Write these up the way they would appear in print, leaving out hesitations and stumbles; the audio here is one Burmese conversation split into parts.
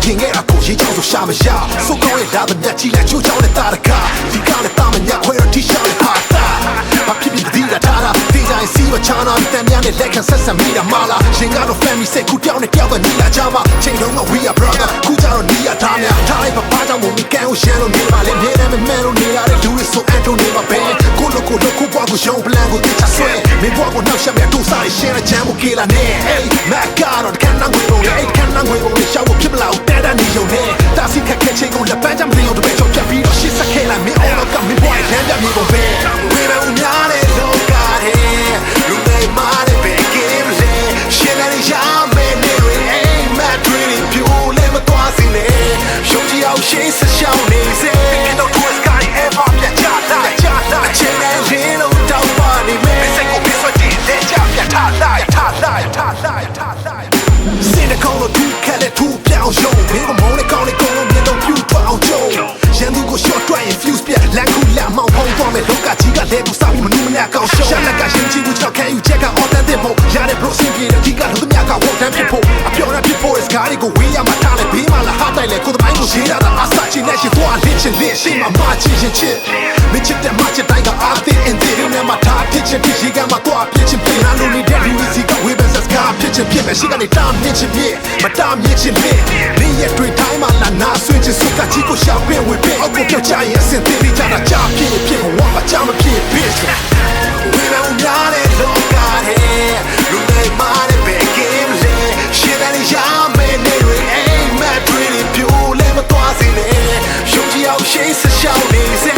ရင်ခဲ့တာကိုရေးချောင်းဆိုရှာမရဆိုကောင်းရဲ့ဒါသမျှကြီးလိုက်ချိုးချောင်းနဲ့တာတကားဒီကောင်းနဲ့တာမညာခွဲတော့တီရှောင်းနဲ့ဟာတာဘာဖြစ်ဖြစ်ဒီတာတာဒီတိုင်းစီမချာနာတန်များနဲ့လက်ခံဆက်ဆံမိတာမလားရှင်ကတော့ family စိတ်ကူတောင်းနဲ့တောက်တဲ့နီလာကြမှာချိန်တော့ we are brother ခုကြတော့နီးရထားများထားလိုက်ပါကြောင့်မို့မိကန်ကိုရှမ်းလို့နေပါလေနေတယ်မမှန်လို့နေရတဲ့လူတွေဆိုအန်တိုနေပါပဲကိုလိုကိုဘွားကိုရှုံးပလန်ကိုတိချဆွဲမင်းဘွားကိုနောက်ဆက်မဲ့တူစားရရှင်းတဲ့ချမ်းကိုကေလာနေ hey my god ကန်နန်းငွေပုံလေးကန်နန်းငွေပုံလေးရှောက်ဖို့ဖြစ်မလားတဲ့တဲ့နေုံနဲ့တာစီခက်ခဲချိန်ကိုလက်ပန်းချမလို့တပည့်ချောပြပြီးတော့ရှစ်ဆက်ခဲလိုက်မင်းအော်တော့ကမင်းဘွားရဲ့လမ်းပြမြေပုံပဲဝေးမဲ့ဦးများတဲ့လောကတဲ့လူတွေမာတဲ့ပဲကင်းလေရှင်းတဲ့ရမယ်နေတွေအိမ်မက်တွေပြိုလဲမသွားစီနဲ့ရုံးကြီးအောင်ရှင်းဆက်ရှောင်းနေစေတော့ twist guy ever ပြချလာအချိန်နဲ့ရင်းလို့တောက်ပါနေမယ်စိတ်ကိုပြဆွတ်တယ်လက်ချပြထားလိုက်စင်တကောင်းလို့သူခက်တဲ့သူပြောင်းရုံမင်းကမောင်းနဲ့ကောင်းနဲ့ကောင်းလို့မြင်တော့ပြူထွက်အောင်ကြုံရန်သူကို short တွက်ရင် fuse ပြလန်ကူလန်မောင်းဖုံးသွားမယ်လောကကြီးကလည်းသူစားပြီးမနူးမများကောင်းရှုံးရှာလက်ကရင်ကြီးဘူးချောက်ခဲယူချက်က authentic မို့ရတဲ့ bro စင်ပြေတဲ့ဒီကလူသမ ကဝတ်တမ်းဖြစ်ဖို့အပြောင်းရဖြစ်ဖို့ is ကားတွေကိုဝေးရမှာထားလိုက်ဘေးမှာလာဟာတိုက်လဲကိုယ်တမိုင်းကိုရေးရတာအစချင်နဲ့ရှိသွားလစ်ချင်ရှေ့မှာမချင်မချစ်တဲ့မချစ်တိုင်းကအာသင်အင်ဒီနဲ့မှာထားဖြစ်ချင်ဖြစ်ရှိကမှာတော့ဖြစ်ချင်ဖြစ်နာလို့နေတဲ့လူစီကဝေးပဲစကားဖြစ်ချင်ဖြစ်မယ်ရှိကနေတားမြင့်ချင်ဖြစ်မတားမြင့်ချင်ဖြစ်နေရတွေ့တိုင်းမှာလာနာဆွေးချင်စုကချီကိုရှာပင်ဝေးပဲအောက်ကိုပြောချရင်အစင်သေးသေးကြတာချဖြစ်ဘဝမှာချမဖြစ် bitch ဝေးလုံးများတဲ့လောကတဲ့လူတွေမာတဲ့ပဲ game လေရှင်းတယ်ရမယ်နေတွေအိမ်မက်တွေပြိုလဲမသွားစေနဲ့ရုံးကြီးအောင်ရှေးဆက်ရှောင်းနေစေ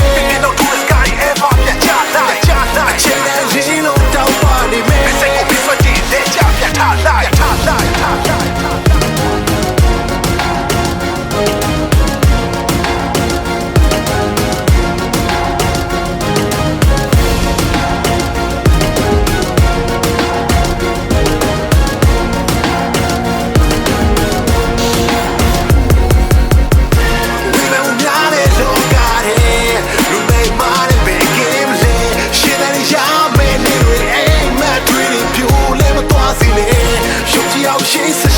တော့ twist guy ever ပြချလာအချိန်နဲ့ရင်းလို့တောက်ပါနေမယ်စိတ်ကိုပြဆွတ်တယ်လက်ချပြထားလိုက်She's